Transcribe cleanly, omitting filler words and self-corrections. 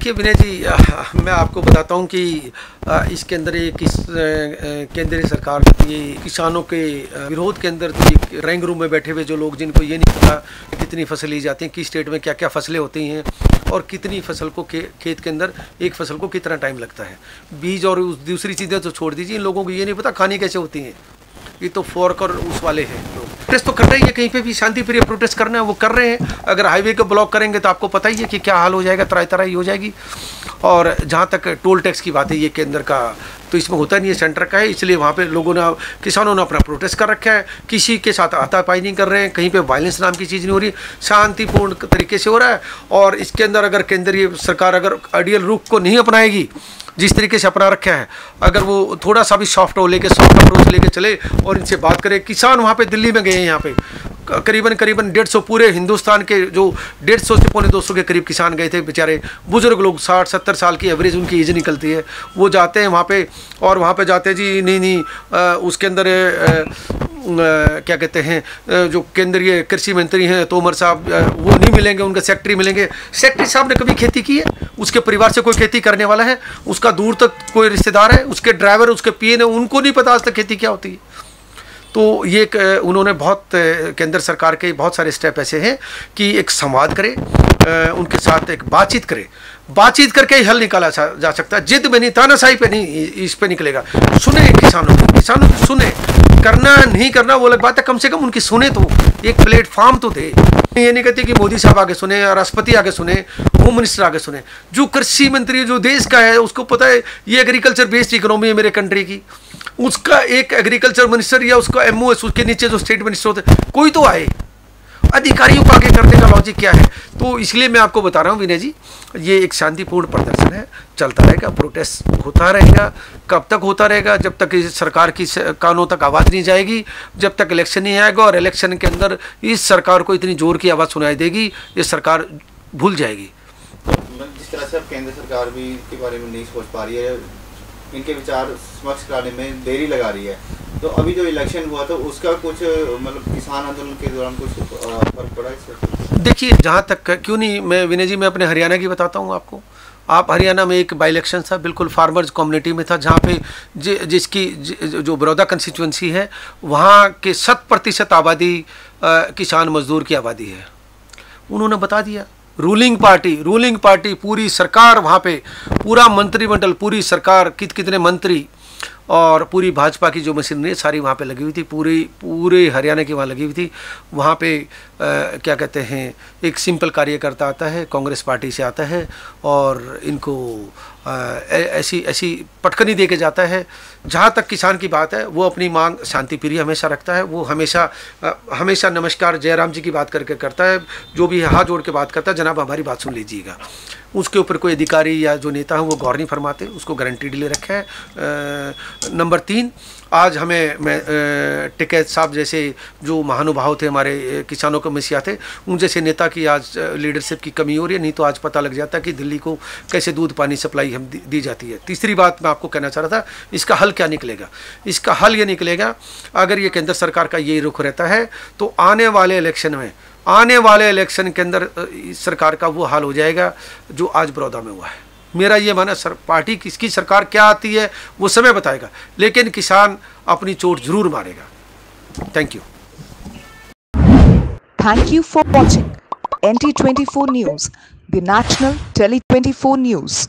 देखिए विनय जी, मैं आपको बताता हूँ कि इसके अंदर एक केंद्रीय सरकार ये किसानों के विरोध के अंदर ड्राइंग रूम में बैठे हुए जो लोग, जिनको ये नहीं पता कितनी फसल ली जाती है, किस स्टेट में क्या क्या फसलें होती हैं और कितनी फसल को खेत के अंदर एक फसल को कितना टाइम लगता है, बीज और दूसरी चीज़ें तो छोड़ दीजिए, इन लोगों को ये नहीं पता खानी कैसे होती हैं। ये तो फोर्क और उस वाले हैं लोग। प्रोटेस्ट तो कर रहे हैं, कहीं पे भी शांति प्रिय प्रोटेस्ट करना है वो कर रहे हैं। अगर हाईवे को ब्लॉक करेंगे तो आपको पता ही है कि क्या हाल हो जाएगा, तराई तराई हो जाएगी। और जहाँ तक टोल टैक्स की बात है, ये केंद्र का तो इसमें होता नहीं है, सेंटर का है, इसलिए वहाँ पे लोगों ने, किसानों ने अपना प्रोटेस्ट कर रखा है। किसी के साथ हाथापाई नहीं कर रहे हैं, कहीं पे वायलेंस नाम की चीज़ नहीं हो रही, शांतिपूर्ण तरीके से हो रहा है। और इसके अंदर अगर केंद्रीय सरकार अगर आइडियल रुख को नहीं अपनाएगी जिस तरीके से अपना रखा है, अगर वो थोड़ा सा भी सॉफ्ट अप्रोच लेके चले और इनसे बात करे। किसान वहाँ पे दिल्ली में गए हैं, यहाँ पे करीबन 150 पूरे हिंदुस्तान के जो 150 से पौने 200 के करीब किसान गए थे, बेचारे बुजुर्ग लोग, 60-70 साल की एवरेज उनकी एज निकलती है। वो जाते हैं वहाँ पे और वहाँ पे जाते जी नहीं उसके अंदर क्या कहते हैं, जो केंद्रीय कृषि मंत्री हैं तोमर साहब, वो नहीं मिलेंगे, उनके सेक्रेटरी मिलेंगे। सेक्रेटरी साहब ने कभी खेती की है? उसके परिवार से कोई खेती करने वाला है? उसका दूर तक कोई रिश्तेदार है? उसके ड्राइवर, उसके पीएन है, उनको नहीं पता आज तक खेती क्या होती है। तो ये उन्होंने बहुत, केंद्र सरकार के बहुत सारे स्टेप ऐसे हैं कि एक संवाद करे, उनके साथ एक बातचीत करे, बातचीत करके ही हल निकाला जा सकता है। जिद में नहीं, तानाशाही पे नहीं, इस पे निकलेगा। सुने किसानों की सुने, करना नहीं करना वो अलग बात है, कम से कम उनकी सुने तो, एक प्लेटफॉर्म तो दे। ये नहीं कहते कि मोदी साहब आगे सुने, राष्ट्रपति आगे सुने, होम मिनिस्टर आगे सुने। जो कृषि मंत्री जो देश का है उसको पता है ये एग्रीकल्चर बेस्ड इकोनॉमी है मेरे कंट्री की, उसका एक एग्रीकल्चर मिनिस्टर या उसका एमओएस, उसके नीचे जो स्टेट मिनिस्टर होते हैं, कोई तो आए। अधिकारियों को आगे करने का लॉजिक क्या है? तो इसलिए मैं आपको बता रहा हूँ विनय जी, ये एक शांतिपूर्ण प्रदर्शन है, चलता रहेगा, प्रोटेस्ट होता रहेगा। कब तक होता रहेगा? जब तक सरकार की कानों तक आवाज़ नहीं जाएगी, जब तक इलेक्शन नहीं आएगा। और इलेक्शन के अंदर इस सरकार को इतनी जोर की आवाज़ सुनाई देगी, ये सरकार भूल जाएगी। जिस तरह से अब केंद्र सरकार भी इसके बारे में नहीं सोच पा रही है, इनके विचार समक्ष लाने में देरी लगा रही है, तो अभी जो इलेक्शन हुआ तो उसका कुछ मतलब किसान आंदोलन के दौरान कुछ फर्क पड़ा इससे? देखिए, जहाँ तक क्यों नहीं, मैं विनय जी मैं अपने हरियाणा की बताता हूँ आपको। आप हरियाणा में एक बाई इलेक्शन था, बिल्कुल फार्मर्स कम्युनिटी में था, जहाँ पे जिसकी जो बड़ौदा कंस्टिट्यूंसी है, वहाँ के 100% आबादी किसान मजदूर की आबादी है। उन्होंने बता दिया, रूलिंग पार्टी पूरी सरकार, वहाँ पे पूरा मंत्रिमंडल, पूरी सरकार, कितने मंत्री और पूरी भाजपा की जो मशीनरी सारी वहाँ पे लगी हुई थी, पूरे हरियाणा की वहाँ लगी हुई थी। वहाँ पे क्या कहते हैं, एक सिंपल कार्यकर्ता आता है, कांग्रेस पार्टी से आता है और इनको ऐसी पटकनी दे के जाता है। जहाँ तक किसान की बात है, वो अपनी मांग शांति प्रिय हमेशा रखता है। वो हमेशा नमस्कार जयराम जी की बात करके करता है, जो भी हाथ जोड़ के बात करता है, जनाब हमारी बात सुन लीजिएगा। उसके ऊपर कोई अधिकारी या जो नेता है वो गौर नहीं फरमाते, उसको गारंटी ले रखा है। नंबर 3, आज मैं टिकैत साहब जैसे जो महानुभाव थे, हमारे किसानों के मसीहा थे, उन जैसे नेता की आज लीडरशिप की कमी हो रही है। नहीं तो आज पता लग जाता कि दिल्ली को कैसे दूध पानी सप्लाई हम दी जाती है। तीसरी बात मैं आपको कहना चाह रहा था, इसका हल क्या निकलेगा? इसका हल ये निकलेगा, अगर ये केंद्र सरकार का ये रुख रहता है तो आने वाले इलेक्शन के अंदर सरकार का वो हाल हो जाएगा जो आज बड़ौदा में हुआ है। मेरा ये मानना, पार्टी किसकी सरकार क्या आती है वो समय बताएगा, लेकिन किसान अपनी चोट जरूर मारेगा। Thank you for watching NT24 News, the National Tele 24 News.